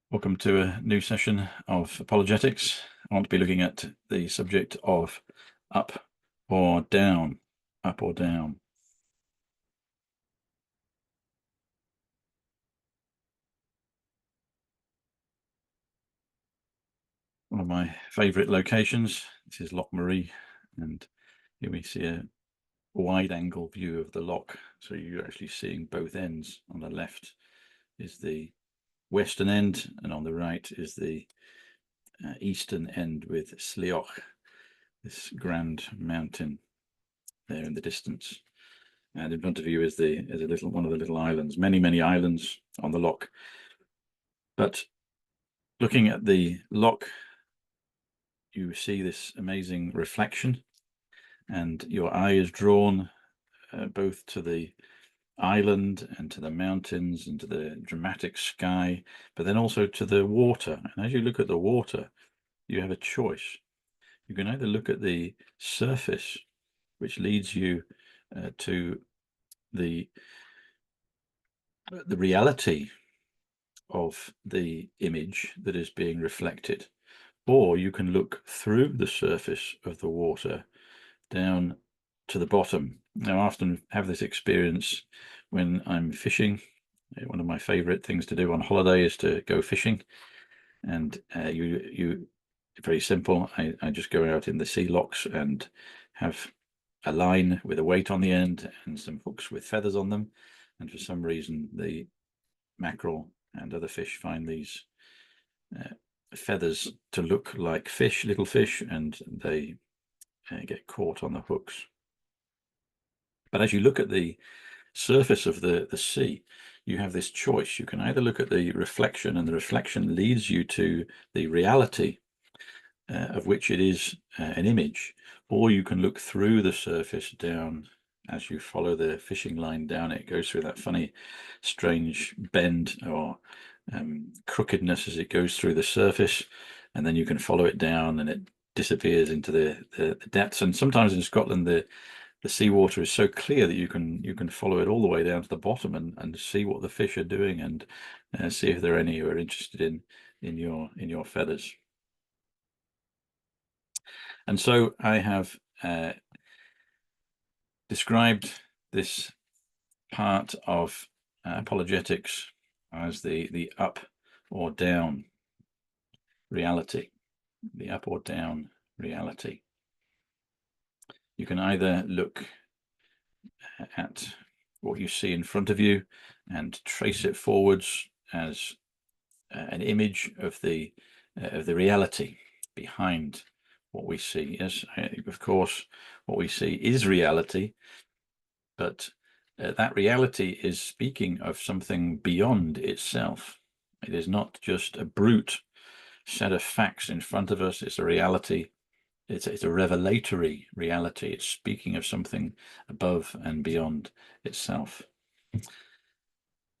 Welcome to a new session of apologetics. I want to be looking at the subject of up or down, up or down. One of my favourite locations. This is Loch Maree, and here we see a wide angle view of the loch. So you're actually seeing both ends. On the left is the western end, and on the right is the eastern end with Slioch, this grand mountain there in the distance. And in front of you is one of the little islands, many islands on the loch. But looking at the loch, you see this amazing reflection, and your eye is drawn both to the island and to the mountains and to the dramatic sky, but then also to the water. And as you look at the water, you have a choice. You can either look at the surface, which leads you to the reality of the image that is being reflected, or you can look through the surface of the water down to the bottom. Now, I often have this experience when I'm fishing. One of my favorite things to do on holiday is to go fishing, and very simple. I just go out in the sea lochs and have a line with a weight on the end and some hooks with feathers on them, and for some reason the mackerel and other fish find these feathers to look like fish, little fish, and they get caught on the hooks. But as you look at the surface of the sea, you have this choice. You can either look at the reflection, and the reflection leads you to the reality of which it is an image, or you can look through the surface down. As you follow the fishing line down, it goes through that funny, strange bend or crookedness as it goes through the surface, and then you can follow it down and it disappears into the depths. And sometimes in Scotland, the seawater is so clear that you can follow it all the way down to the bottom and see what the fish are doing, and see if there are any who are interested in your feathers. And so I have described this part of apologetics as the up or down reality, the up or down reality. You can either look at what you see in front of you and trace it forwards as an image of the reality behind what we see. Yes, of course, what we see is reality, but that reality is speaking of something beyond itself. It is not just a brute set of facts in front of us. It's a reality. It's a revelatory reality. It's speaking of something above and beyond itself.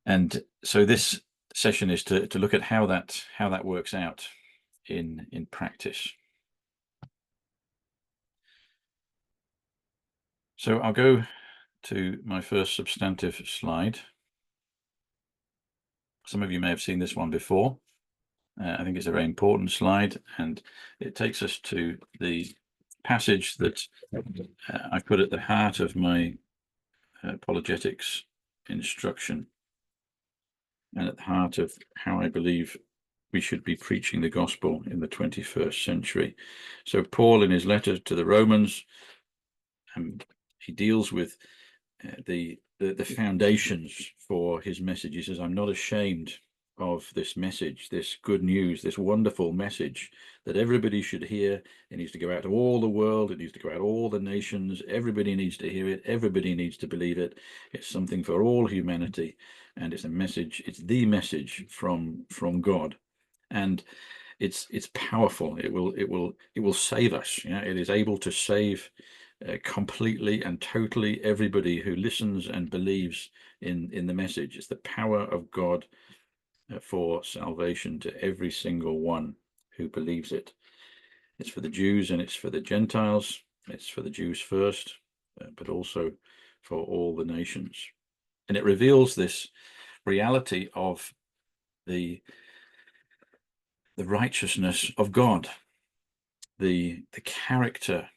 And so this session is to look at how that works out in practice. So I'll go to my first substantive slide. Some of you may have seen this one before. I think it's a very important slide, and it takes us to the passage that I put at the heart of my apologetics instruction, and at the heart of how I believe we should be preaching the gospel in the 21st century. So Paul, in his letter to the Romans, he deals with the foundations for his message. He says, I'm not ashamed of this message, this good news, this wonderful message that everybody should hear. It needs to go out to all the world. It needs to go out to all the nations. Everybody needs to hear it. Everybody needs to believe it. It's something for all humanity, and it's a message. It's the message from God, and it's powerful. It will save us. It is able to save completely and totally everybody who listens and believes in the message. It's the power of God for salvation to every single one who believes it. It's for the Jews and it's for the Gentiles. It's for the Jews first, but also for all the nations. And it reveals this reality of the the righteousness of God, the character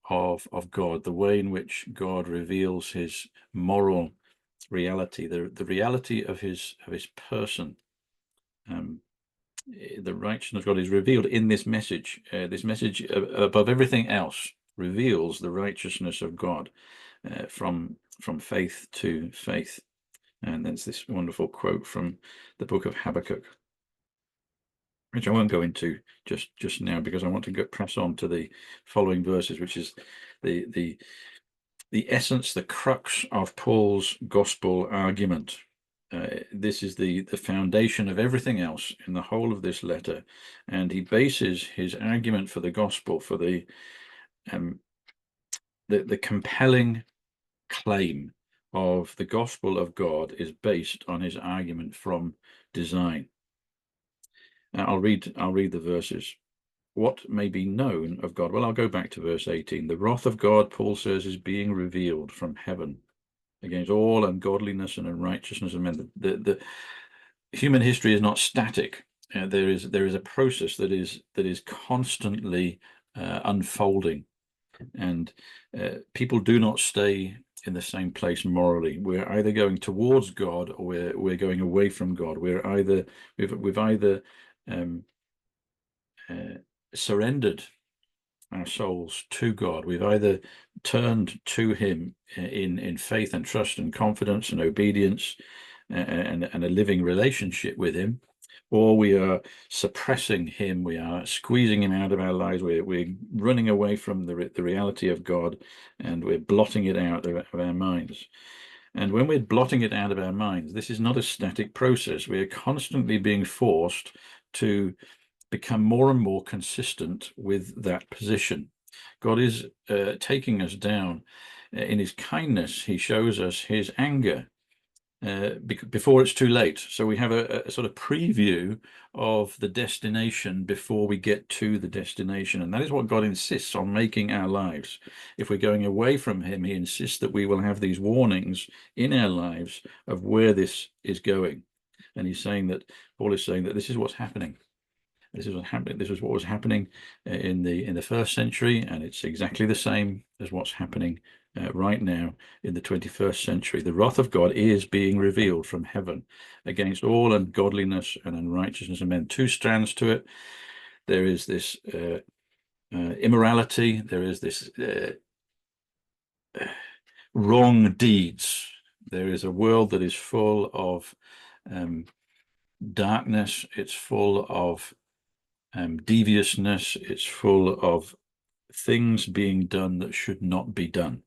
of God, the way in which God reveals his moral reality, the reality of his person. The righteousness of God is revealed in this message. This message, above everything else, reveals the righteousness of God from faith to faith. And there's this wonderful quote from the book of Habakkuk, which I won't go into just now, because I want to press on to the following verses, which is the essence, the crux of Paul's gospel argument. This is the foundation of everything else in the whole of this letter, and he bases his argument for the gospel, for the compelling claim of the gospel of God, is based on his argument from design. I'll read the verses. What may be known of God? Well, I'll go back to verse 18. The wrath of God, Paul says, is being revealed from heaven against all ungodliness and unrighteousness of men. The human history is not static. There is a process that is constantly unfolding, and people do not stay in the same place morally. We're either going towards God, or we're going away from God. We've either surrendered our souls to God. We've either turned to him in faith and trust and confidence and obedience and a living relationship with him, or we are suppressing him. We are squeezing him out of our lives. We're running away from the reality of God, and we're blotting it out of our minds. And when we're blotting it out of our minds, this is not a static process. We are constantly being forced to become more and more consistent with that position. God is taking us down. In his kindness, he shows us his anger before it's too late. So we have a sort of preview of the destination before we get to the destination. And that is what God insists on making our lives. If we're going away from him, he insists that we will have these warnings in our lives of where this is going. And Paul is saying that this is what's happening. This is what was happening in the first century, and it's exactly the same as what's happening right now in the 21st century. The wrath of God is being revealed from heaven against all ungodliness and unrighteousness of men. Two strands to it. There is this immorality. There is this wrong deeds. There is a world that is full of darkness. It's full of deviousness. It's full of things being done that should not be done.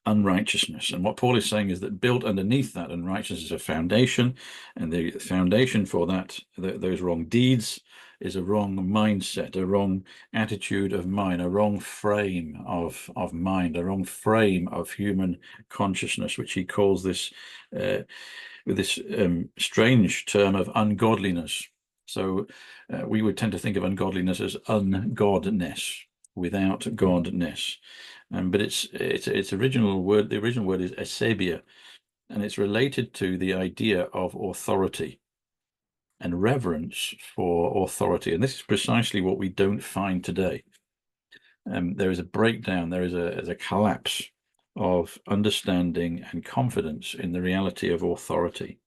Unrighteousness. And what Paul is saying is that built underneath that unrighteousness is a foundation, and the foundation for that, those wrong deeds, is a wrong mindset, a wrong attitude of mind, a wrong frame of mind, a wrong frame of human consciousness, which he calls this with this strange term of ungodliness. So we would tend to think of ungodliness as ungodness, without godness. But its original word, the original word is eusebia, and it's related to the idea of authority and reverence for authority. And this is precisely what we don't find today. There is a breakdown, there is a collapse of understanding and confidence in the reality of authority.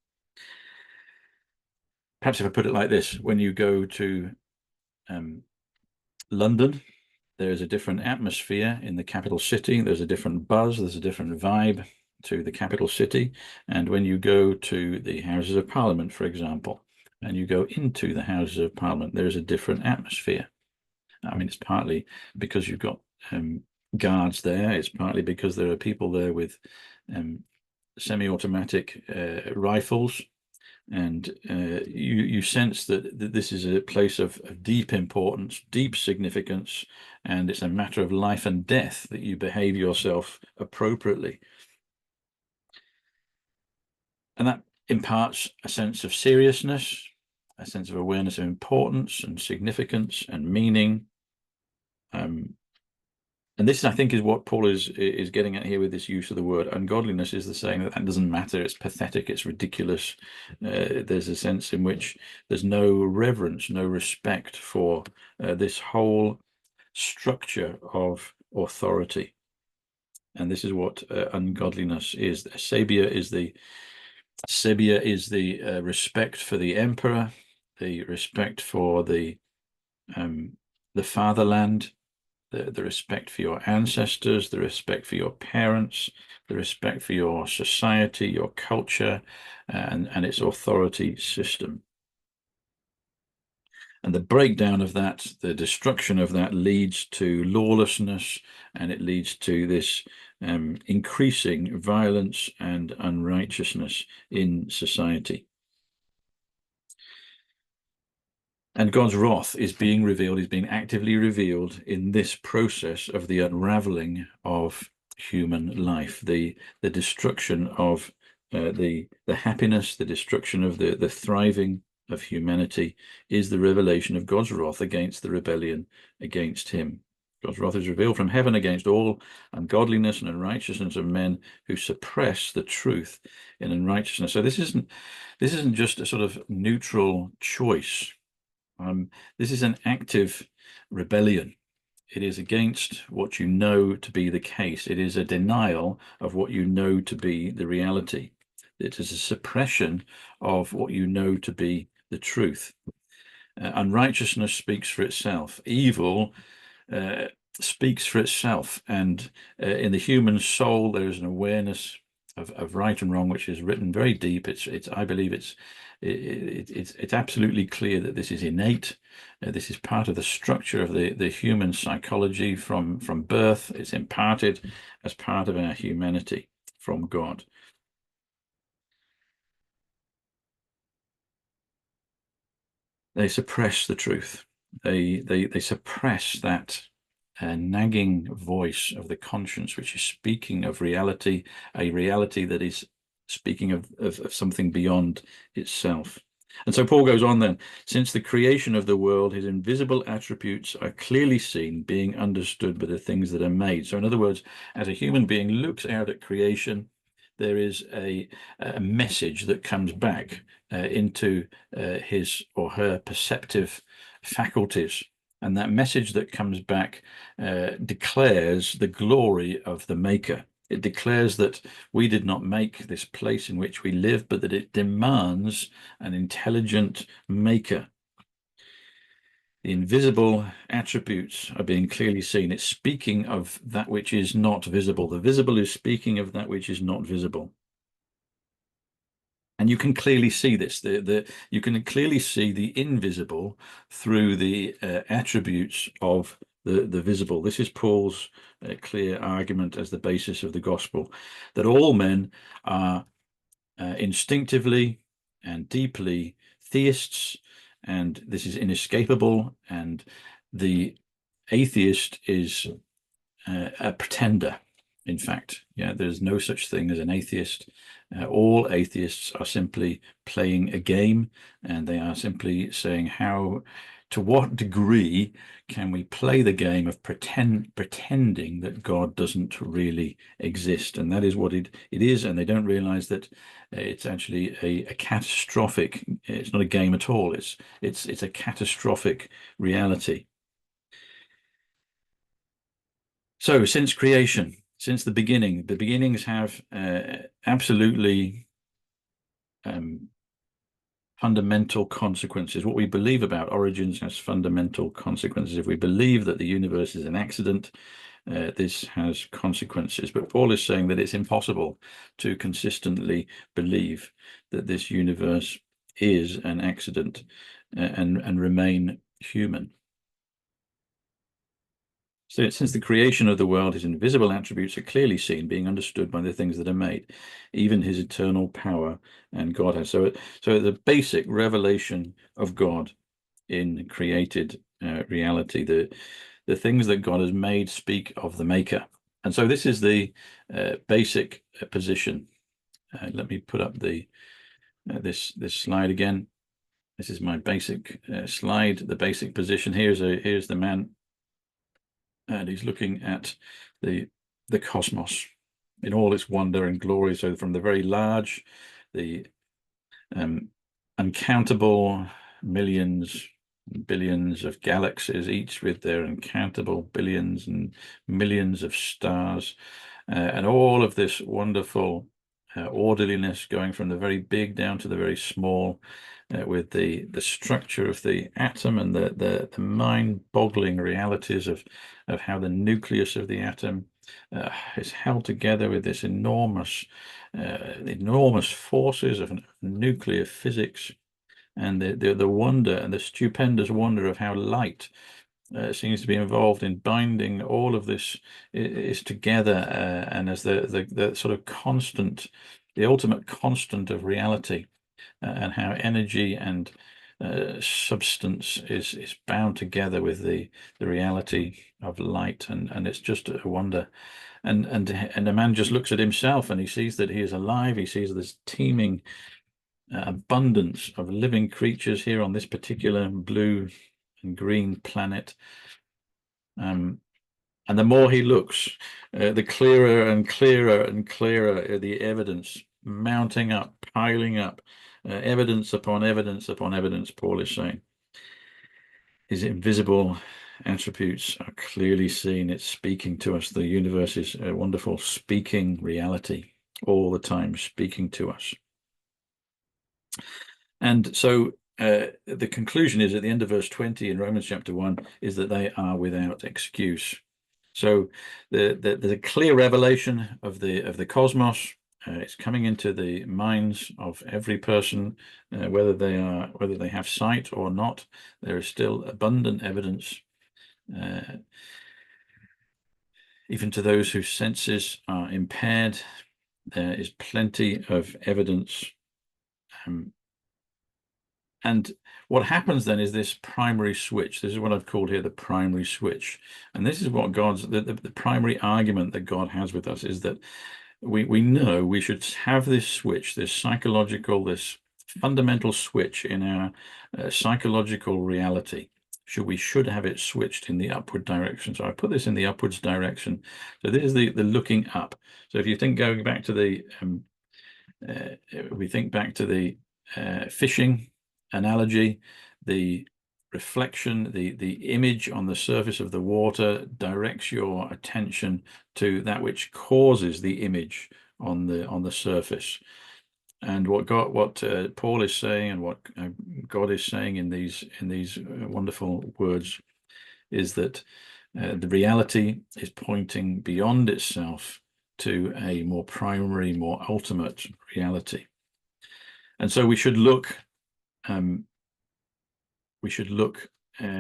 Perhaps if I put it like this, when you go to London, there is a different atmosphere in the capital city. There's a different buzz, there's a different vibe to the capital city. And when you go to the Houses of Parliament, for example, and you go into the Houses of Parliament, there is a different atmosphere. I mean, it's partly because you've got guards there. It's partly because there are people there with semi-automatic rifles. And you sense that this is a place of deep importance, deep significance, and it's a matter of life and death that you behave yourself appropriately. And that imparts a sense of seriousness, a sense of awareness of importance and significance and meaning. And this, I think, is what Paul is getting at here with this use of the word ungodliness, is the saying that doesn't matter, it's pathetic, it's ridiculous. There's a sense in which there's no reverence, no respect for this whole structure of authority. And this is what ungodliness is. Sabia is the respect for the emperor, the respect for the fatherland, the respect for your ancestors, the respect for your parents, the respect for your society, your culture, and its authority system. And the breakdown of that, the destruction of that, leads to lawlessness, and it leads to this increasing violence and unrighteousness in society. And God's wrath is being revealed, is being actively revealed in this process of the unraveling of human life, the destruction of the happiness, the destruction of the thriving of humanity is the revelation of God's wrath against the rebellion against him. God's wrath is revealed from heaven against all ungodliness and unrighteousness of men who suppress the truth in unrighteousness. So this isn't just a sort of neutral choice. This is an active rebellion. It is against what you know to be the case. It is a denial of what you know to be the reality. It is a suppression of what you know to be the truth. Unrighteousness speaks for itself. Evil speaks for itself. And in the human soul, there is an awareness of right and wrong, which is written very deep. I believe it's absolutely clear that this is innate. This is part of the structure of the human psychology from birth. It's imparted as part of our humanity from God. They suppress the truth. They suppress that nagging voice of the conscience, which is speaking of reality, a reality that is speaking of something beyond itself. And so Paul goes on then, since the creation of the world, his invisible attributes are clearly seen, being understood by the things that are made. So in other words, as a human being looks out at creation, there is a message that comes back into his or her perceptive faculties. And that message that comes back declares the glory of the Maker. It declares that we did not make this place in which we live, but that it demands an intelligent Maker. The invisible attributes are being clearly seen. It's speaking of that which is not visible. The visible is speaking of that which is not visible. And you can clearly see this. You can clearly see the invisible through the attributes of the visible. This is Paul's clear argument as the basis of the gospel, that all men are instinctively and deeply theists, and this is inescapable. And the atheist is a pretender. In fact, there's no such thing as an atheist. All atheists are simply playing a game, and they are simply saying, to what degree can we play the game of pretending that God doesn't really exist? And that is what it is. And they don't realize that it's actually a catastrophic. It's not a game at all. It's a catastrophic reality. So since creation, since the beginnings have absolutely fundamental consequences. What we believe about origins has fundamental consequences. If we believe that the universe is an accident, this has consequences. But Paul is saying that it's impossible to consistently believe that this universe is an accident and remain human. So since the creation of the world, his invisible attributes are clearly seen, being understood by the things that are made, even his eternal power and Godhead. So the basic revelation of God in created reality, the things that God has made speak of the Maker. And so this is the basic position. Let me put up this slide again. This is my basic slide. The basic position here's the man and he's looking at the cosmos in all its wonder and glory. So from the very large, the uncountable millions, billions of galaxies, each with their uncountable billions and millions of stars, and all of this wonderful orderliness going from the very big down to the very small, with the structure of the atom and the mind-boggling realities of how the nucleus of the atom is held together with this enormous forces of nuclear physics, and the wonder and the stupendous wonder of how light seems to be involved in binding all of this is together, and as the sort of constant, the ultimate constant of reality, and how energy and substance is bound together with the reality of light, and it's just a wonder. And the man just looks at himself and he sees that he is alive. He sees this teeming abundance of living creatures here on this particular blue and green planet. And the more he looks, the clearer and clearer and clearer the evidence mounting up, piling up, evidence upon evidence upon evidence, Paul is saying. His invisible attributes are clearly seen. It's speaking to us. The universe is a wonderful speaking reality, all the time speaking to us. And so the conclusion is at the end of verse 20 in Romans chapter 1 is that they are without excuse. So there's a clear revelation of the cosmos. It's coming into the minds of every person, whether they have sight or not. There is still abundant evidence, even to those whose senses are impaired. There is plenty of evidence. And what happens then is this primary switch. This is what I've called here the primary switch. And this is what the primary argument that God has with us is that we know we should have this switch, this psychological, this fundamental switch in our psychological reality. We should have it switched in the upward direction. So I put this in the upwards direction. So this is the looking up. So if you think going back to the, we think back to the fishing analogy, the reflection, the image on the surface of the water directs your attention to that which causes the image on the surface. And what Paul is saying, and what God is saying in these wonderful words, is that the reality is pointing beyond itself to a more primary, more ultimate reality. And so we should look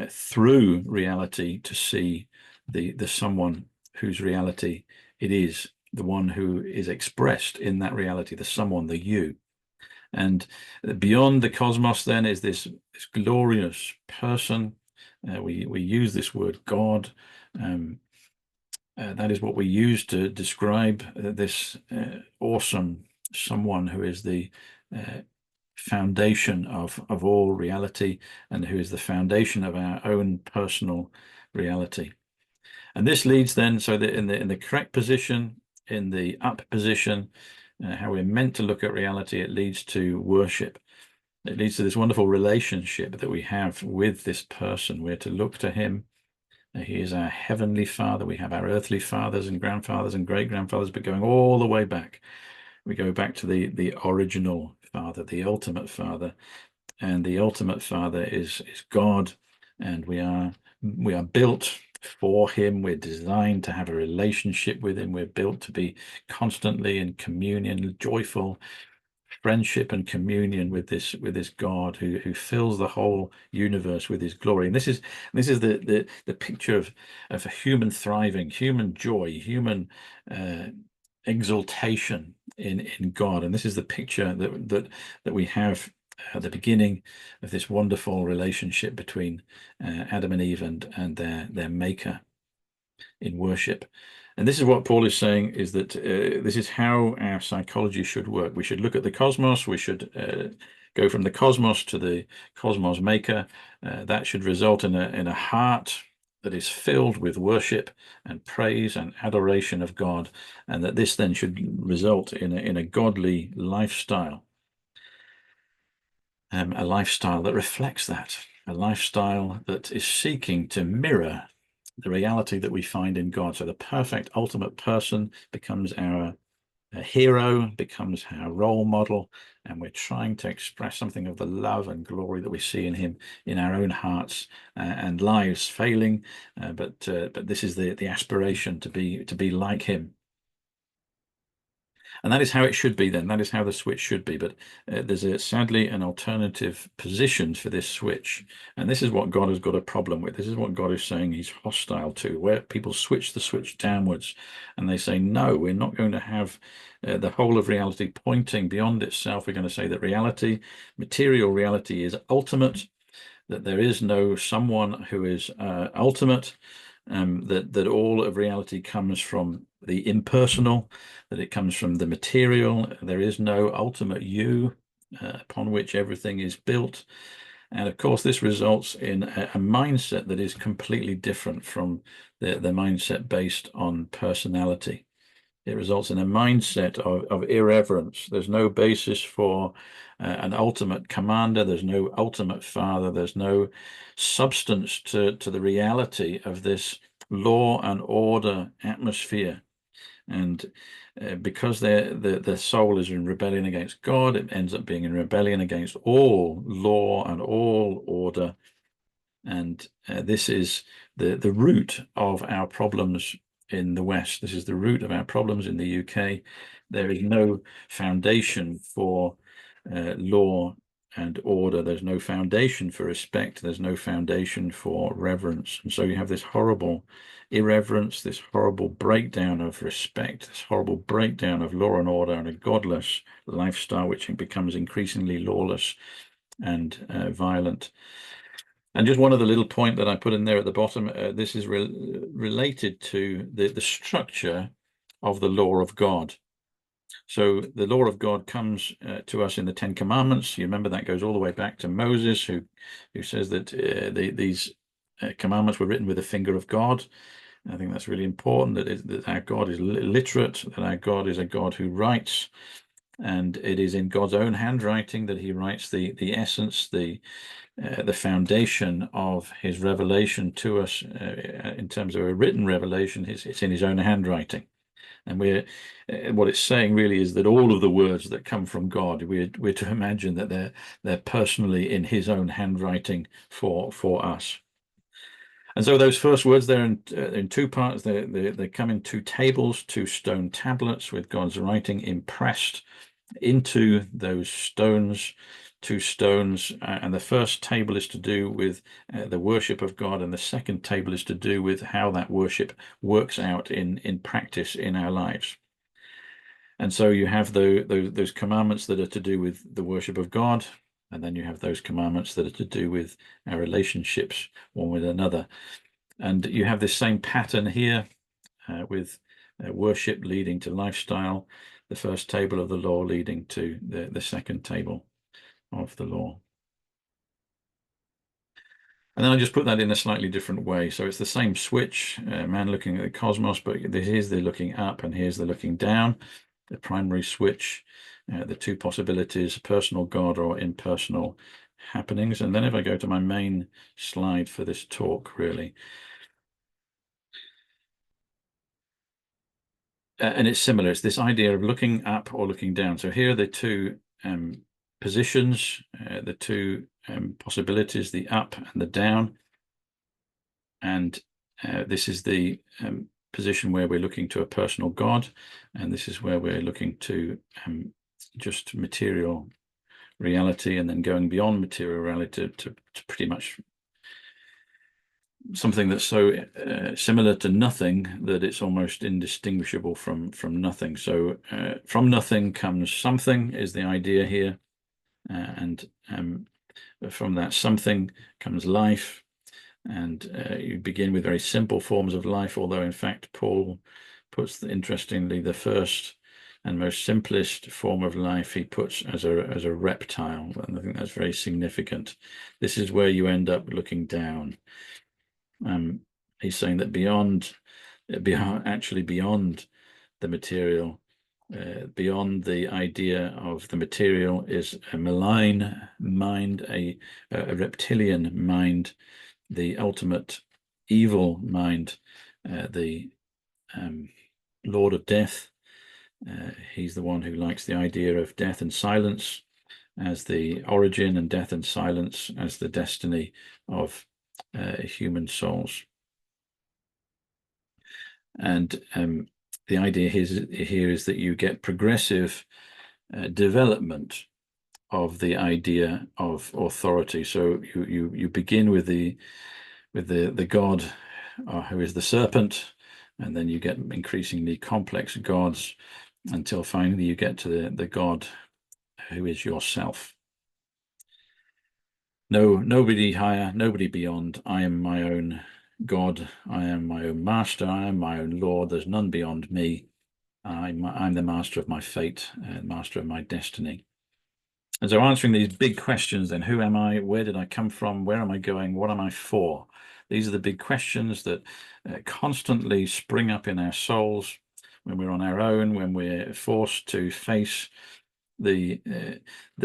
through reality to see the someone whose reality it is, the one who is expressed in that reality, the someone, the you. And beyond the cosmos then is this glorious person. We use this word God. That is what we use to describe this awesome someone who is the foundation of all reality, and who is the foundation of our own personal reality. And this leads then, so that in the correct position, in the up position, how we're meant to look at reality, it leads to worship. It leads to this wonderful relationship that we have with this person. We're to look to him. He is our heavenly Father. We have our earthly fathers and grandfathers and great-grandfathers, but going all the way back, we go back to the original Father, the ultimate Father. And the ultimate Father is God, and we are built for him. We're designed to have a relationship with him. We're built to be constantly in communion, joyful friendship and communion with this God who fills the whole universe with his glory. And this is the picture of a human thriving, human joy, human exaltation in God. And this is the picture that we have at the beginning of this wonderful relationship between Adam and Eve and their maker in worship. And this is what Paul is saying, is that this is how our psychology should work. We should look at the cosmos. We should go from the cosmos to the cosmos maker. That should result in a heart that is filled with worship and praise and adoration of God, and that this then should result in a godly lifestyle, a lifestyle that reflects that, a lifestyle that is seeking to mirror the reality that we find in God. So the perfect, ultimate person becomes our hero, becomes our role model, and we're trying to express something of the love and glory that we see in him in our own hearts and lives, failing, but this is the aspiration to be like him. And that is how it should be then. That is how the switch should be. But there's sadly an alternative position for this switch. And this is what God has got a problem with. This is what God is saying he's hostile to, where people switch the switch downwards and they say, no, we're not going to have the whole of reality pointing beyond itself. We're going to say that reality, material reality, is ultimate, that there is no someone who is ultimate, that all of reality comes from the impersonal, that it comes from the material. There is no ultimate you upon which everything is built. And of course, this results in a mindset that is completely different from the mindset based on personality. It results in a mindset of irreverence. There's no basis for an ultimate commander. There's no ultimate father. There's no substance to the reality of this law and order atmosphere. And because the soul is in rebellion against God, it ends up being in rebellion against all law and all order. And this is the root of our problems in the West. This is the root of our problems in the UK. There is no foundation for law and order. There's no foundation for respect. There's no foundation for reverence. And so you have this horrible irreverence, this horrible breakdown of respect, this horrible breakdown of law and order, and a godless lifestyle which becomes increasingly lawless and violent. And just one other little point that I put in there at the bottom, this is related to the structure of the law of God. So the law of God comes to us in the Ten Commandments. You remember that goes all the way back to Moses, who says that these commandments were written with the finger of God. I think that's really important, that our God is literate, that our God is a God who writes, and it is in God's own handwriting that he writes the essence, the foundation of his revelation to us in terms of a written revelation. It's in his own handwriting. And what it's saying really is that all of the words that come from God, we're to imagine that they're personally in his own handwriting for us. And so those first words, they're in two parts. They come in two tables, two stone tablets with God's writing impressed into those stones, two stones. And the first table is to do with the worship of God, and the second table is to do with how that worship works out in practice in our lives. And so you have those commandments that are to do with the worship of God, and then you have those commandments that are to do with our relationships one with another. And you have this same pattern here with worship leading to lifestyle, the first table of the law leading to the second table of the law. And then I just put that in a slightly different way. So it's the same switch, man looking at the cosmos, but here's the looking up and here's the looking down, the primary switch, the two possibilities, personal God or impersonal happenings. And then if I go to my main slide for this talk, really, and it's similar. It's this idea of looking up or looking down. So here are the two positions, the two possibilities, the up and the down. And this is the position where we're looking to a personal God, and this is where we're looking to just material reality, and then going beyond material reality to pretty much something that's so similar to nothing that it's almost indistinguishable from nothing. So from nothing comes something is the idea here, and from that something comes life. And you begin with very simple forms of life, although in fact Paul puts, interestingly, the first and most simplest form of life he puts as a reptile, and I think that's very significant. This is where you end up looking down. he's saying that beyond the material, beyond the idea of the material, is a malign mind, a reptilian mind, the ultimate evil mind, the Lord of Death. He's the one who likes the idea of death and silence as the origin, and death and silence as the destiny of human souls. And the idea here is that you get progressive development of the idea of authority. So you begin with the god who is the serpent, and then you get increasingly complex gods until finally you get to the God who is yourself. No, nobody higher, nobody beyond. I am my own God. I am my own master. I am my own Lord. There's none beyond me. I'm the master of my fate, master of my destiny. And so answering these big questions then, who am I? Where did I come from? Where am I going? What am I for? These are the big questions that constantly spring up in our souls when we're on our own, when we're forced to face the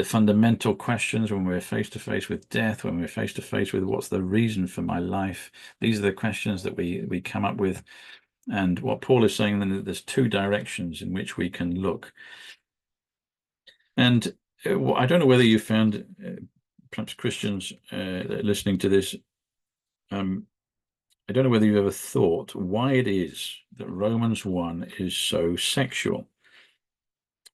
fundamental questions, when we're face to face with death, when we're face to face with what's the reason for my life. These are the questions that we come up with. And what Paul is saying then, that there's two directions in which we can look. And I don't know whether you found, perhaps Christians listening to this, I don't know whether you ever thought why it is that Romans 1 is so sexual.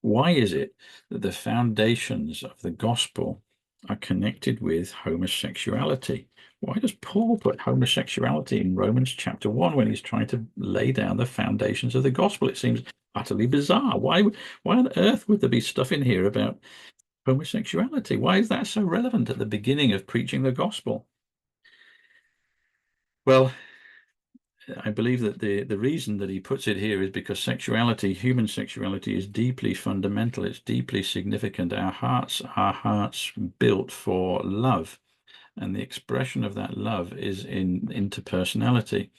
Why is it that the foundations of the gospel are connected with homosexuality? Why does Paul put homosexuality in Romans chapter 1 when he's trying to lay down the foundations of the gospel? It seems utterly bizarre. Why on earth would there be stuff in here about homosexuality? Why is that so relevant at the beginning of preaching the gospel? Well, I believe that the reason that he puts it here is because sexuality, human sexuality, is deeply fundamental. It's deeply significant. Our hearts built for love, and the expression of that love is in interpersonality.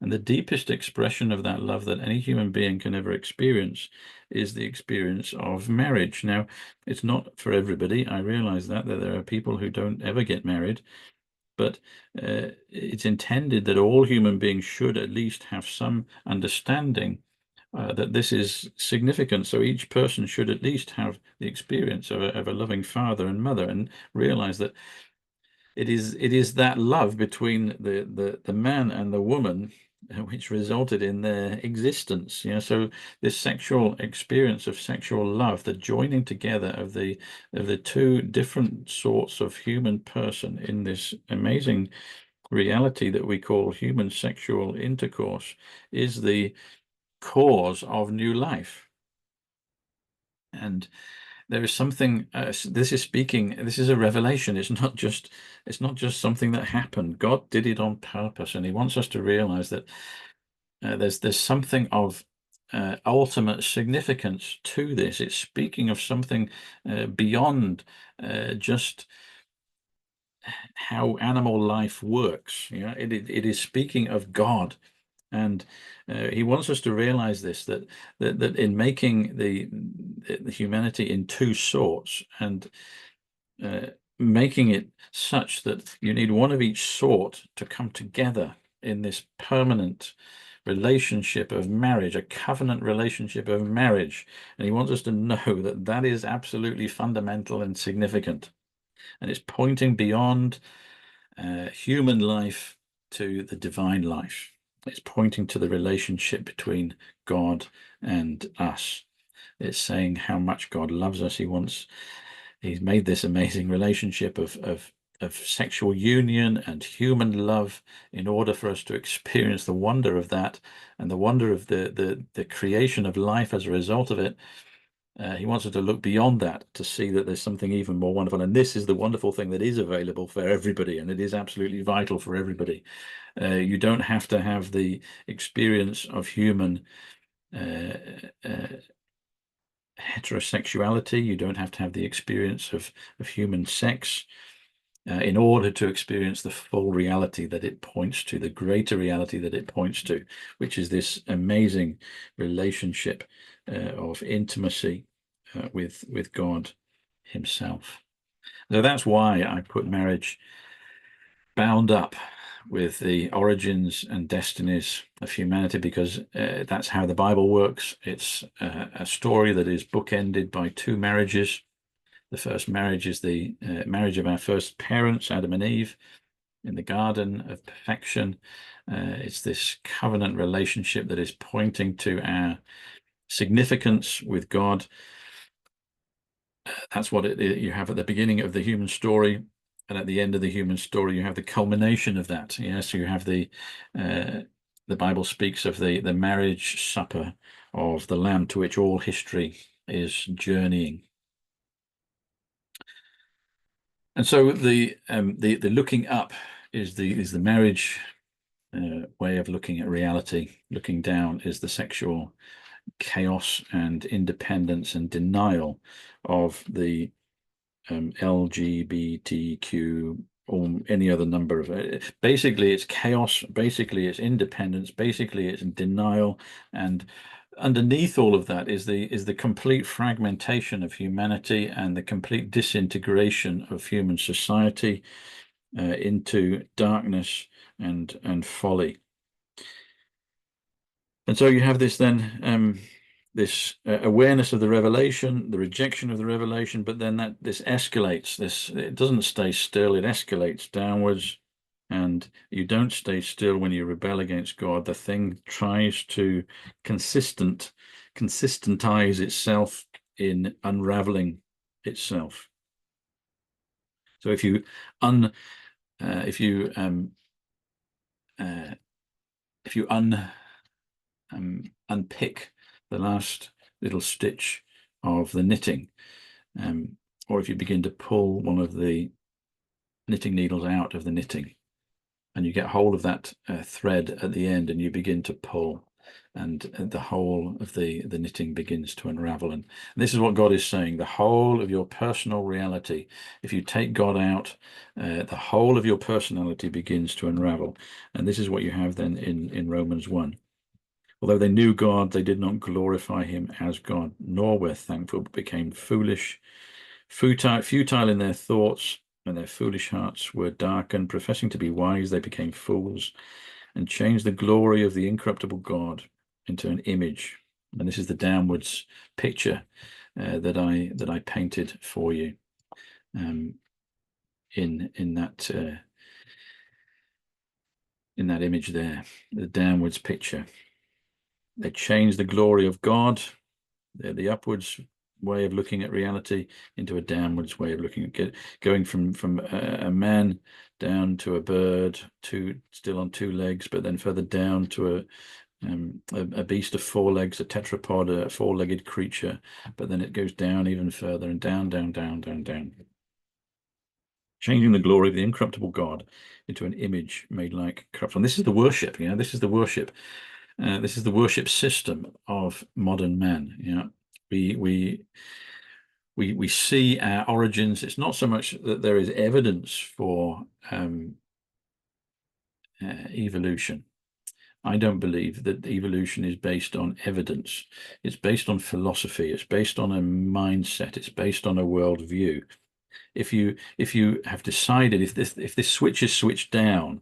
And the deepest expression of that love that any human being can ever experience is the experience of marriage. Now, it's not for everybody. I realize that there are people who don't ever get married. But it's intended that all human beings should at least have some understanding that this is significant. So each person should at least have the experience of a loving father and mother, and realize that it is that love between the man and the woman which resulted in their existence. So this sexual experience of sexual love, the joining together of the two different sorts of human person in this amazing reality that we call human sexual intercourse, is the cause of new life. And there is something, this is a revelation. It's not just something that happened. God did it on purpose, and he wants us to realize that there's something of ultimate significance to this. It's speaking of something beyond just how animal life works. It is speaking of God. And he wants us to realize this, that in making the humanity in two sorts, and making it such that you need one of each sort to come together in this permanent relationship of marriage, a covenant relationship of marriage. And he wants us to know that that is absolutely fundamental and significant. And it's pointing beyond human life to the divine life. It's pointing to the relationship between God and us. It's saying how much God loves us. He's made this amazing relationship of sexual union and human love in order for us to experience the wonder of that, and the wonder of the creation of life as a result of it. He wants us to look beyond that to see that there's something even more wonderful. And this is the wonderful thing that is available for everybody, and it is absolutely vital for everybody. You don't have to have the experience of human heterosexuality. You don't have to have the experience of human sex. in order to experience the full reality that it points to, the greater reality that it points to, which is this amazing relationship of intimacy with God himself. So that's why I put marriage bound up with the origins and destinies of humanity, because that's how the Bible works. It's a story that is bookended by two marriages. The first marriage is the marriage of our first parents, Adam and Eve, in the Garden of Perfection. It's this covenant relationship that is pointing to our significance with God. That's what you have at the beginning of the human story, and at the end of the human story, you have the culmination of that. Yes, you have the Bible speaks of the marriage supper of the Lamb, to which all history is journeying. And so the looking up is the marriage way of looking at reality. Looking down is the sexual chaos and independence and denial of the LGBTQ or any other number of basically it's chaos, basically it's independence, basically it's denial, and underneath all of that is the complete fragmentation of humanity and the complete disintegration of human society into darkness and folly. And so you have this then this awareness of the revelation, the rejection of the revelation, but then this escalates. It doesn't stay still, it escalates downwards, and you don't stay still when you rebel against God. The thing tries to consistentize itself in unraveling itself. So if you unpick the last little stitch of the knitting, or if you begin to pull one of the knitting needles out of the knitting, and you get hold of that thread at the end, and you begin to pull, and the whole of the knitting begins to unravel. And this is what God is saying: the whole of your personal reality, if you take God out, the whole of your personality begins to unravel. And this is what you have then in Romans 1. Although they knew God, they did not glorify him as God, nor were thankful, but became foolish, futile in their thoughts, and their foolish hearts were darkened. Professing to be wise, they became fools and changed the glory of the incorruptible God into an image. And this is the downwards picture that I painted for you in that image there, the downwards picture. They changed the glory of God, the upwards way of looking at reality, into a downwards way of looking at going from a man down to a bird, still on two legs, but then further down to a beast of four legs, a tetrapod, a four-legged creature, but then it goes down even further and down, down, down, down, down. Changing the glory of the incorruptible God into an image made like corruptible. And this is the worship, this is the worship. This is the worship system of modern man. We see our origins. It's not so much that there is evidence for evolution. I don't believe that evolution is based on evidence. It's based on philosophy. It's based on a mindset. It's based on a worldview. If you have decided, if this switch is switched down,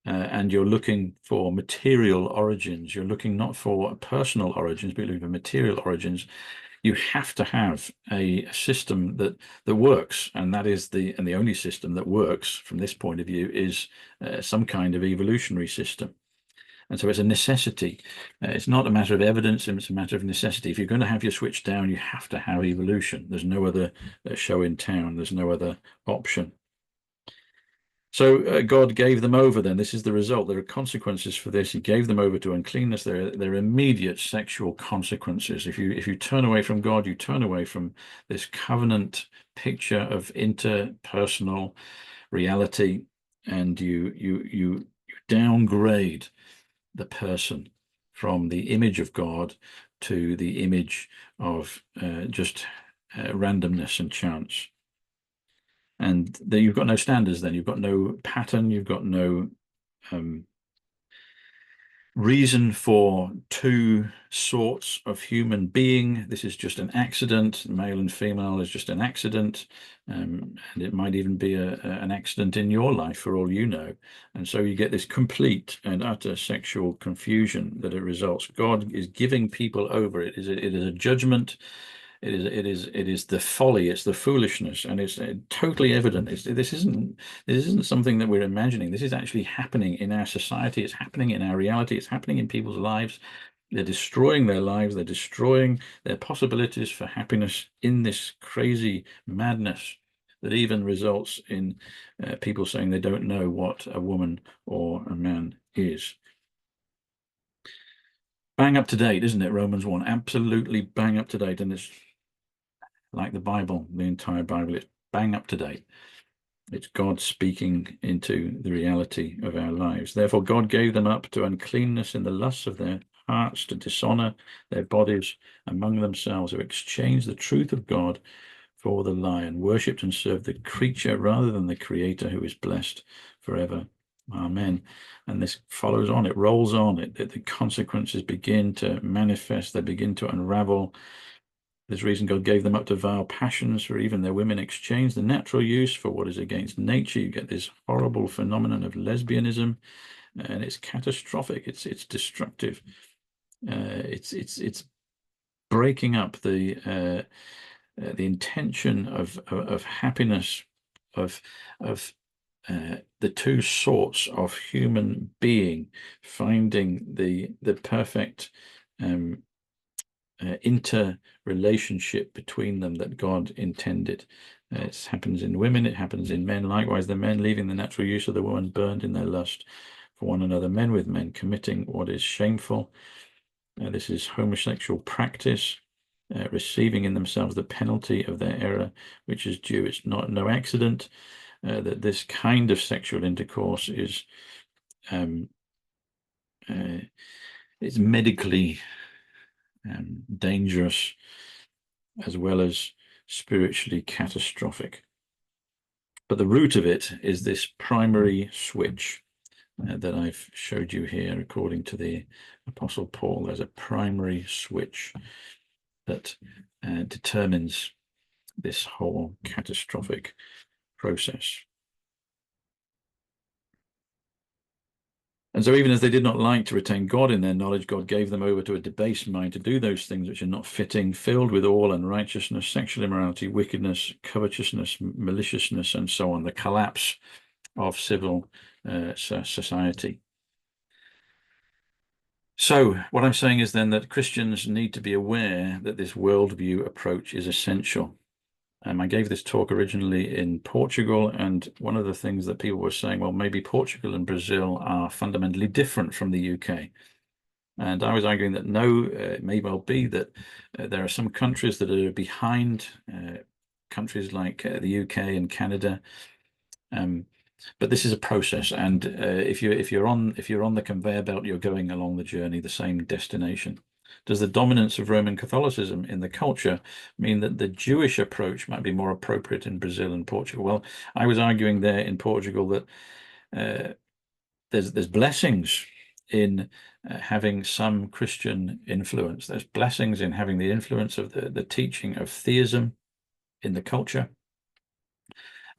and you're looking for material origins, you're looking not for personal origins, but you're looking for material origins, you have to have a system that works, and that is the only system that works from this point of view is some kind of evolutionary system. And so it's a necessity. It's not a matter of evidence, it's a matter of necessity. If you're going to have your switch down, you have to have evolution. There's no other show in town. There's no other option. So God gave them over then. This is the result. There are consequences for this. He gave them over to uncleanness. There are immediate sexual consequences. If you turn away from God, you turn away from this covenant picture of interpersonal reality, and you downgrade the person from the image of God to the image of just randomness and chance. And then you've got no standards. Then you've got no pattern. You've got no reason for two sorts of human being. This is just an accident. Male and female is just an accident. And it might even be an accident in your life for all you know. And so you get this complete and utter sexual confusion that it results. God is giving people over. It is a judgment. It is the folly, it's the foolishness, and it's totally evident. This isn't something that we're imagining. This is actually happening in our society. It's happening in our reality. It's happening in people's lives. They're destroying their lives. They're destroying their possibilities for happiness in this crazy madness that even results in people saying they don't know what a woman or a man is. Bang up to date, isn't it? Romans 1, absolutely bang up to date, and it's like the Bible, the entire Bible, it's bang up to date. It's God speaking into the reality of our lives. Therefore, God gave them up to uncleanness in the lusts of their hearts, to dishonor their bodies among themselves, who exchanged the truth of God for the lie, and worshipped and served the creature rather than the Creator, who is blessed forever. Amen. And this follows on, it rolls on, the consequences begin to manifest, they begin to unravel. This reason God gave them up to vile passions, for even their women exchanged the natural use for what is against nature. You get this horrible phenomenon of lesbianism, and it's catastrophic. It's destructive. It's breaking up the intention of happiness of the two sorts of human being, finding the perfect interrelationship between them that God intended. It happens in women, it happens in men. Likewise, the men leaving the natural use of the woman burned in their lust for one another, men with men, committing what is shameful. This is homosexual practice, receiving in themselves the penalty of their error, which is due. It's no accident that this kind of sexual intercourse is it's medically dangerous as well as spiritually catastrophic. But the root of it is this primary switch that I've showed you here. According to the Apostle Paul, there's a primary switch that determines this whole catastrophic process. And so even as they did not like to retain God in their knowledge, God gave them over to a debased mind to do those things which are not fitting, filled with all unrighteousness, sexual immorality, wickedness, covetousness, maliciousness, and so on. The collapse of civil society. So what I'm saying is then that Christians need to be aware that this worldview approach is essential. I gave this talk originally in Portugal, and one of the things that people were saying, well, maybe Portugal and Brazil are fundamentally different from the UK. And I was arguing that no, it may well be that there are some countries that are behind countries like the UK and Canada. But this is a process, and if you're on the conveyor belt, you're going along the journey, the same destination. Does the dominance of Roman Catholicism in the culture mean that the Jewish approach might be more appropriate in Brazil and Portugal? Well, I was arguing there in Portugal that there's blessings in having some Christian influence. There's blessings in having the influence of the teaching of theism in the culture.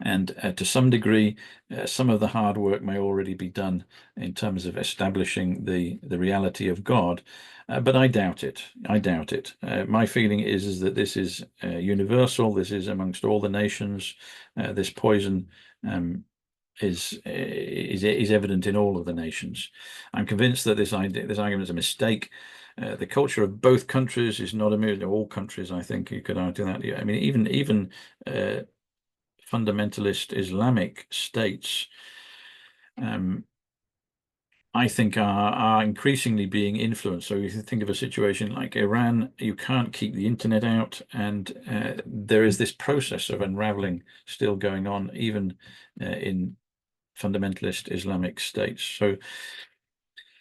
And to some degree, some of the hard work may already be done in terms of establishing the reality of God, but I doubt it. I doubt it. My feeling is that this is universal. This is amongst all the nations. This poison is evident in all of the nations. I'm convinced that this argument is a mistake. The culture of both countries is not a mere. All countries, I think you could argue that. I mean, even fundamentalist Islamic states, I think are increasingly being influenced. So if you think of a situation like Iran, you can't keep the internet out, and there is this process of unraveling still going on, even in fundamentalist Islamic states. So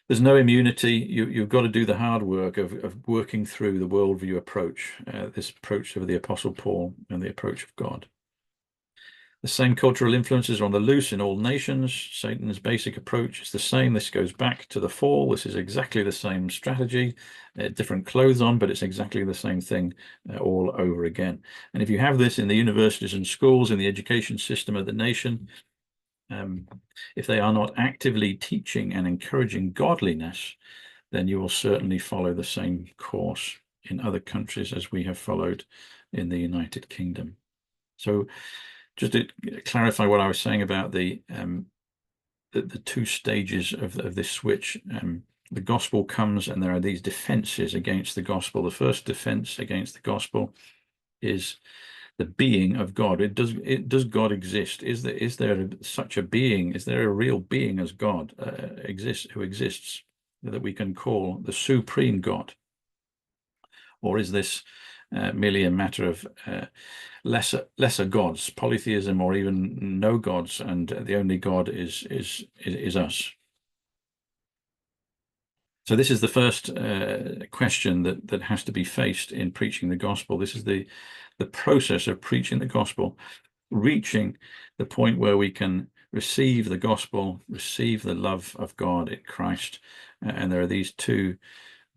there's no immunity. You've got to do the hard work of working through the worldview approach, this approach of the Apostle Paul and the approach of God. The same cultural influences are on the loose in all nations. Satan's basic approach is the same. This goes back to the fall. This is exactly the same strategy, different clothes on, but it's exactly the same thing all over again. And if you have this in the universities and schools, in the education system of the nation, if they are not actively teaching and encouraging godliness, then you will certainly follow the same course in other countries as we have followed in the United Kingdom. So just to clarify what I was saying about the two stages of this switch, the gospel comes and there are these defenses against the gospel. The first defense against the gospel is the being of God. Does God exist? Is there such a being? Is there a real being as God who exists that we can call the supreme God? Or is this merely a matter of lesser gods, polytheism, or even no gods, and the only God is us? So this is the first question that has to be faced in preaching the gospel. This is the process of preaching the gospel, reaching the point where we can receive the gospel, receive the love of God in Christ, and there are these two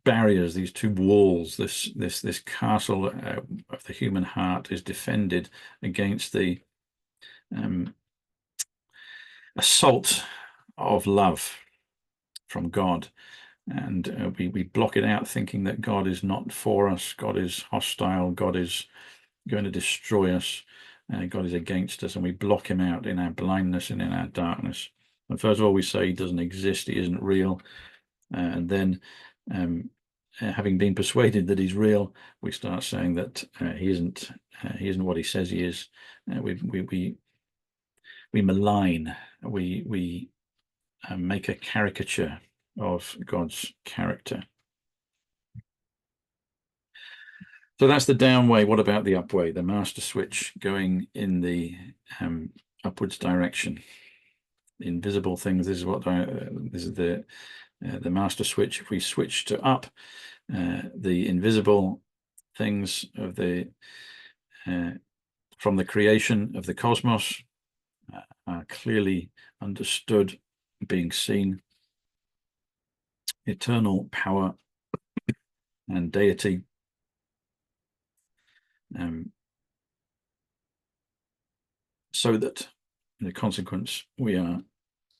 barriers, these two walls. This castle of the human heart is defended against the assault of love from God, and we block it out, thinking that God is not for us, God is hostile, God is going to destroy us, God is against us, and we block him out in our blindness and in our darkness. And first of all, we say he doesn't exist, he isn't real, and then having been persuaded that he's real, we start saying that he isn't what he says he is. We malign, we make a caricature of God's character. So that's the down way. What about the up way? The master switch going in the upwards direction. The invisible things. This is what this is the master switch. If we switch to up, the invisible things of the from the creation of the cosmos are clearly understood, being seen. Eternal power and deity, so that in the consequence we are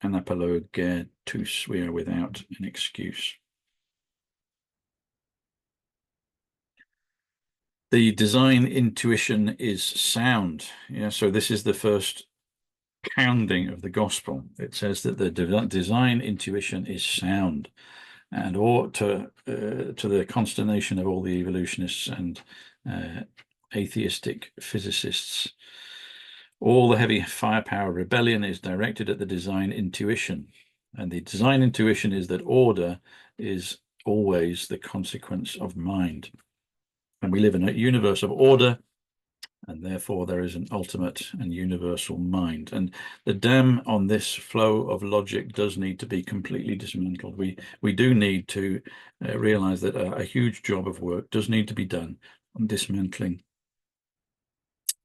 anapologetus, we are without an excuse. The design intuition is sound. Yeah, so this is the first pounding of the gospel. It says that the design intuition is sound, and ought to the consternation of all the evolutionists and atheistic physicists. All the heavy firepower rebellion is directed at the design intuition, and the design intuition is that order is always the consequence of mind, and we live in a universe of order, and therefore there is an ultimate and universal mind. And the dam on this flow of logic does need to be completely dismantled. We do need to realize that a huge job of work does need to be done on dismantling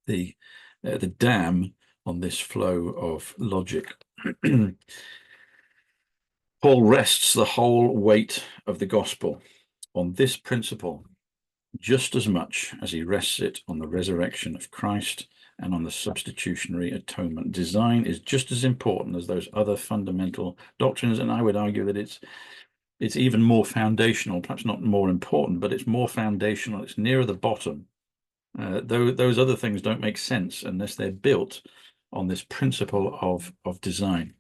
the dam on this flow of logic. Paul rests the whole weight of the gospel on this principle, just as much as he rests it on the resurrection of Christ and on the substitutionary atonement. Design is just as important as those other fundamental doctrines, and I would argue that it's even more foundational, perhaps not more important, but it's more foundational. It's nearer the bottom. Those other things don't make sense unless they're built on this principle of design.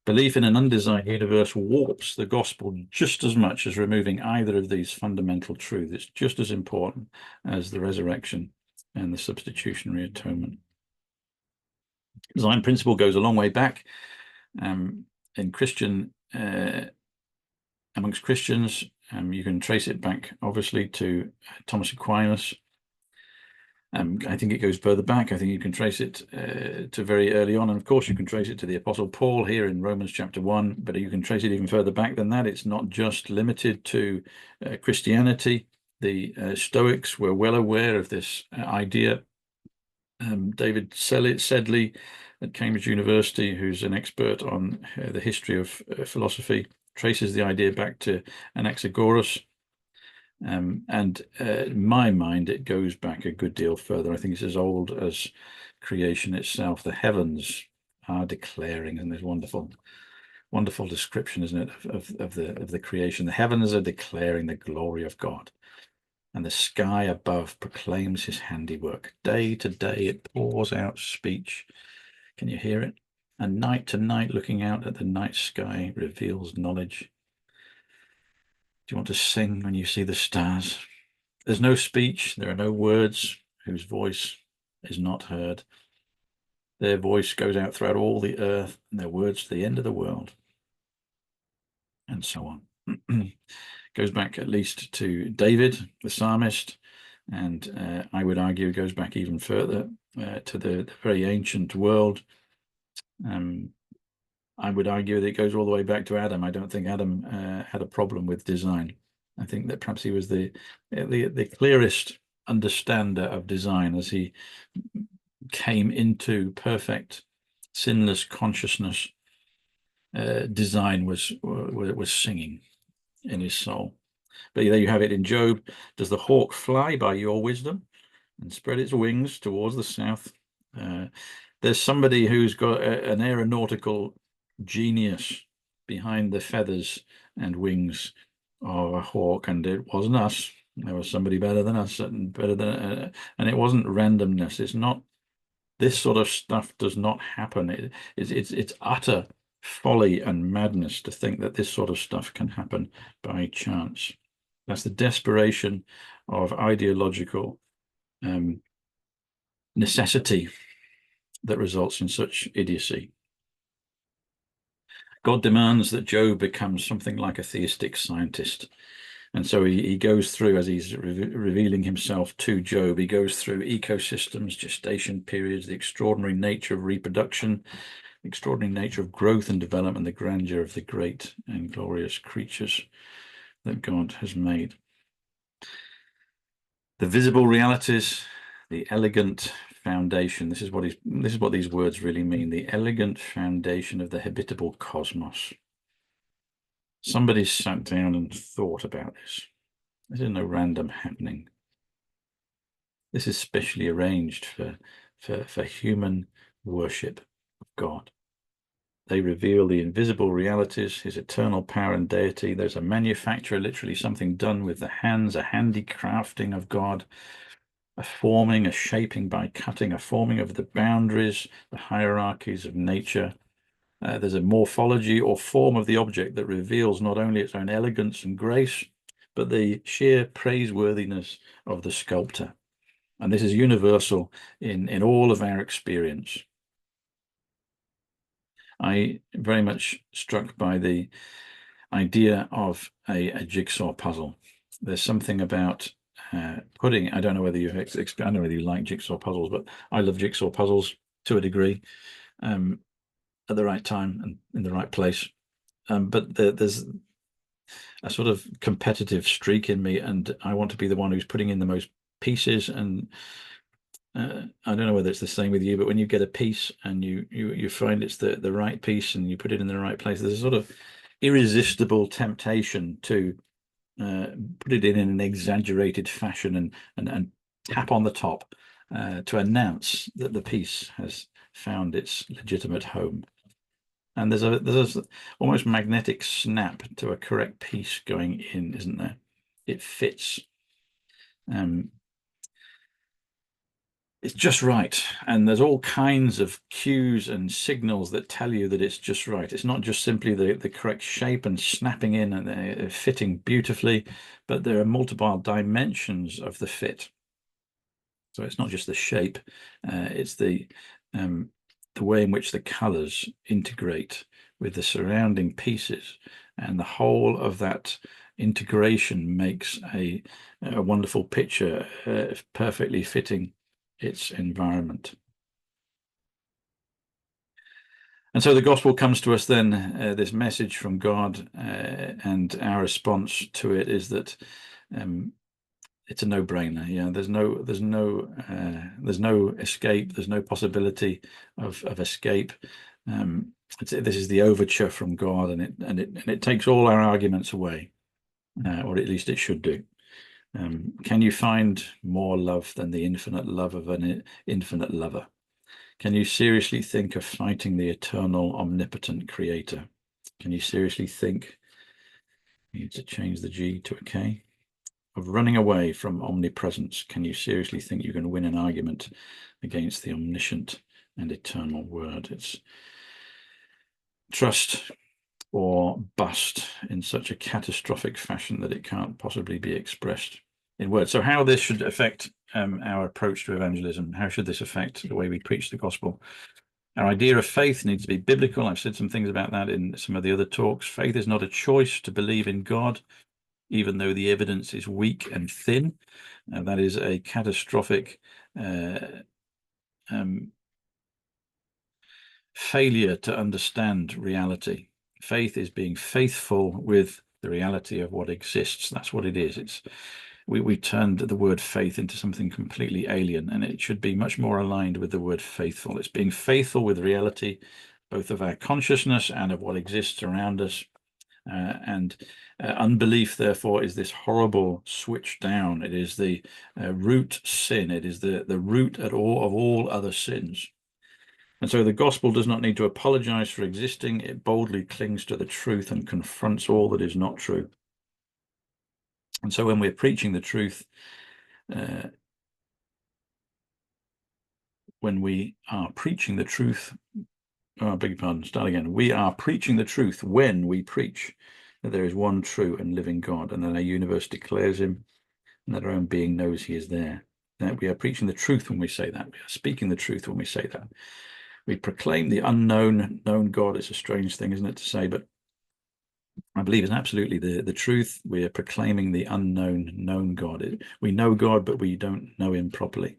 Belief in an undesigned universe warps the gospel just as much as removing either of these fundamental truths. It's just as important as the resurrection and the substitutionary atonement. Design principle goes a long way back in Christian, amongst Christians. You can trace it back, obviously, to Thomas Aquinas. I think it goes further back. I think you can trace it to very early on. And of course, you can trace it to the Apostle Paul here in Romans chapter 1, but you can trace it even further back than that. It's not just limited to Christianity. The Stoics were well aware of this idea David Sedley at Cambridge University, who's an expert on the history of philosophy, traces the idea back to Anaxagoras. And in my mind, it goes back a good deal further. I think it's as old as creation itself. The heavens are declaring, and there's wonderful description, isn't it, of the creation. The heavens are declaring the glory of God, and the sky above proclaims his handiwork. Day to day it pours out speech. Can you hear it? And night to night, looking out at the night sky, reveals knowledge. Do you want to sing when you see the stars? There's no speech, there are no words whose voice is not heard. Their voice goes out throughout all the earth, and their words to the end of the world, and so on. Goes back at least to David, the psalmist, and I would argue it goes back even further to the very ancient world. I would argue that it goes all the way back to Adam. I don't think Adam had a problem with design. I think that perhaps he was the clearest understander of design as he came into perfect, sinless consciousness. Design was singing in his soul. But there you have it in Job. Does the hawk fly by your wisdom and spread its wings towards the south? There's somebody who's got an aeronautical genius behind the feathers and wings of a hawk, and it wasn't us. There was somebody better than us, and it wasn't randomness. It's not. This sort of stuff does not happen. It's utter folly and madness to think that this sort of stuff can happen by chance. That's the desperation of ideological necessity that results in such idiocy. God demands that Job becomes something like a theistic scientist. And so he goes through, as he's revealing himself to Job, he goes through ecosystems, gestation periods, the extraordinary nature of reproduction, the extraordinary nature of growth and development, the grandeur of the great and glorious creatures that God has made. The visible realities, the elegant foundation. This is what these words really mean. The elegant foundation of the habitable cosmos. Somebody sat down and thought about this. This is no random happening. This is specially arranged for human worship of God. They reveal the invisible realities, his eternal power and deity. There's a manufacture, literally something done with the hands, a handicrafting of God, a forming, a shaping by cutting, a forming of the boundaries, the hierarchies of nature. There's a morphology or form of the object that reveals not only its own elegance and grace, but the sheer praiseworthiness of the sculptor. And this is universal in all of our experience. I very much struck by the idea of a jigsaw puzzle. There's something about putting, I don't know whether you like jigsaw puzzles, but I love jigsaw puzzles to a degree, at the right time and in the right place. But there's a sort of competitive streak in me, and I want to be the one who's putting in the most pieces. And I don't know whether it's the same with you, but when you get a piece and you find it's the right piece and you put it in the right place, there's a sort of irresistible temptation to put it in an exaggerated fashion and tap on the top to announce that the piece has found its legitimate home. And there's a almost magnetic snap to a correct piece going in, isn't there? It fits. It's just right. And there's all kinds of cues and signals that tell you that it's just right. It's not just simply the correct shape and snapping in and fitting beautifully, but there are multiple dimensions of the fit. So it's not just the shape, it's the way in which the colors integrate with the surrounding pieces, and the whole of that integration makes a wonderful picture, perfectly fitting its environment. And so the gospel comes to us then, this message from God, and our response to it is that it's a no-brainer. Yeah, there's no escape. There's no possibility of escape. This is the overture from God, and it takes all our arguments away, or at least it should do. Can you find more love than the infinite love of an infinite lover? Can you seriously think of fighting the eternal, omnipotent creator? Can you seriously think, you need to change the G to a K, of running away from omnipresence? Can you seriously think you can win an argument against the omniscient and eternal word? It's trust or bust in such a catastrophic fashion that it can't possibly be expressed in words. So how this should affect our approach to evangelism, how should this affect the way we preach the gospel? Our idea of faith needs to be biblical. I've said some things about that in some of the other talks. Faith is not a choice to believe in God, even though the evidence is weak and thin. That is a catastrophic failure to understand reality. Faith is being faithful with the reality of what exists. That's what it is. We turned the word faith into something completely alien, and it should be much more aligned with the word faithful. It's being faithful with reality, both of our consciousness and of what exists around us. Unbelief, therefore, is this horrible switch down. It is the root sin. It is the root of all other sins. And so the gospel does not need to apologize for existing. It boldly clings to the truth and confronts all that is not true. And so when we're preaching the truth, when we are preaching the truth, I beg your pardon, start again. We are preaching the truth when we preach that there is one true and living God, and that our universe declares him, and that our own being knows he is there. That we are preaching the truth when we say that. We are speaking the truth when we say that. We proclaim the unknown, known God. It's a strange thing, isn't it, to say, but I believe it's absolutely the truth. We are proclaiming the unknown, known God. We know God, but we don't know him properly.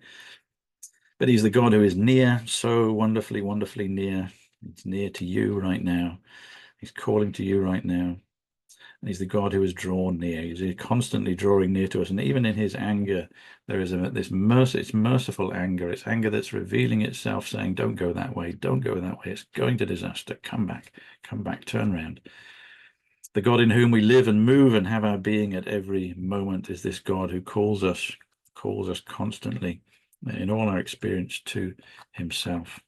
But he's the God who is near, so wonderfully, wonderfully near. He's near to you right now. He's calling to you right now. And he's the God who is drawn near. He's constantly drawing near to us. And even in his anger, there is this mercy. It's merciful anger. It's anger that's revealing itself, saying, don't go that way. Don't go that way. It's going to disaster. Come back, turn around. The God in whom we live and move and have our being at every moment is this God who calls us constantly in all our experience to himself.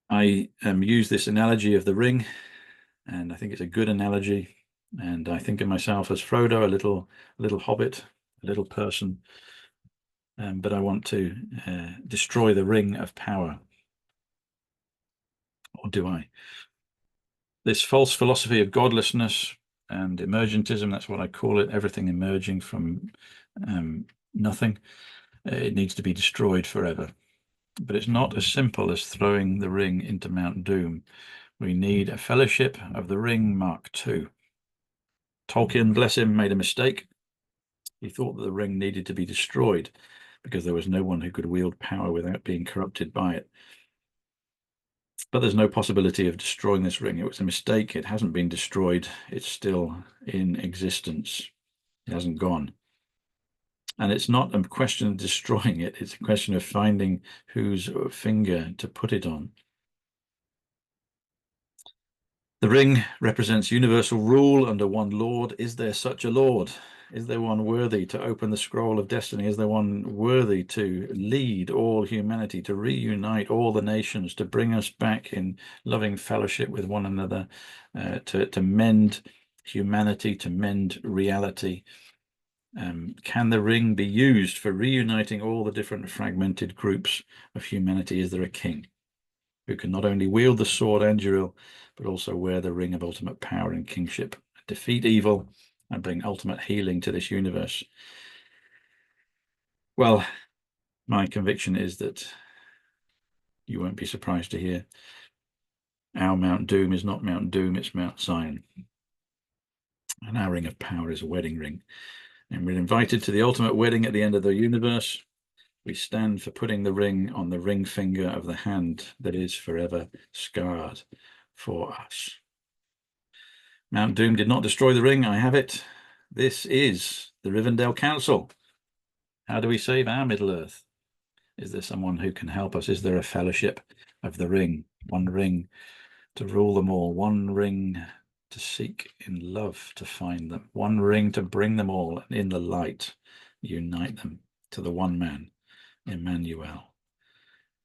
I use this analogy of the ring, and I think it's a good analogy. And I think of myself as Frodo, a little hobbit, a little person. But I want to destroy the ring of power. Or do I? This false philosophy of godlessness and emergentism, that's what I call it, everything emerging from nothing, it needs to be destroyed forever. But it's not as simple as throwing the ring into Mount Doom. We need a fellowship of the ring Mark II. Tolkien, bless him, made a mistake. He thought that the ring needed to be destroyed because there was no one who could wield power without being corrupted by it. But there's no possibility of destroying this ring. It was a mistake. It hasn't been destroyed. It's still in existence. It hasn't gone. And it's not a question of destroying it. It's a question of finding whose finger to put it on. The ring represents universal rule under one Lord. Is there such a Lord? Is there one worthy to open the scroll of destiny? Is there one worthy to lead all humanity, to reunite all the nations, to bring us back in loving fellowship with one another, to mend humanity, to mend reality? Can the ring be used for reuniting all the different fragmented groups of humanity? Is there a king who can not only wield the sword Anduril, but also wear the ring of ultimate power and kingship, defeat evil, and bring ultimate healing to this universe? Well, my conviction is that you won't be surprised to hear our Mount Doom is not Mount Doom, it's Mount Zion. And our ring of power is a wedding ring. And we're invited to the ultimate wedding at the end of the universe. We stand for putting the ring on the ring finger of the hand that is forever scarred for us. Mount Doom did not destroy the ring. I have it. This is the Rivendell Council. How do we save our Middle-earth? Is there someone who can help us? Is there a fellowship of the ring? One ring to rule them all. One ring to seek in love to find them. One ring to bring them all, and in the light unite them to the one man, Emmanuel,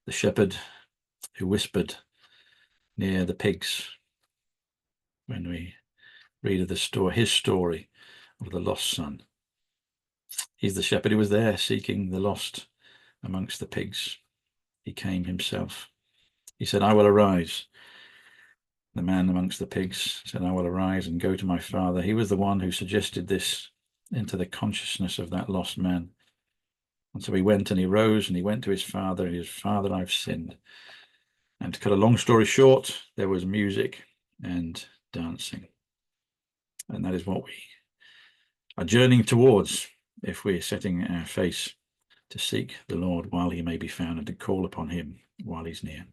the shepherd who whispered near the pigs when we read of the story, his story of the lost son. He's the shepherd who was there seeking the lost amongst the pigs. He came himself. He said, I will arise. The man amongst the pigs said, I will arise and go to my father. He was the one who suggested this into the consciousness of that lost man. And so he went and he rose and he went to his father, and his father, I've sinned. And to cut a long story short, there was music and dancing. And that is what we are journeying towards if we're setting our face to seek the Lord while he may be found and to call upon him while he's near.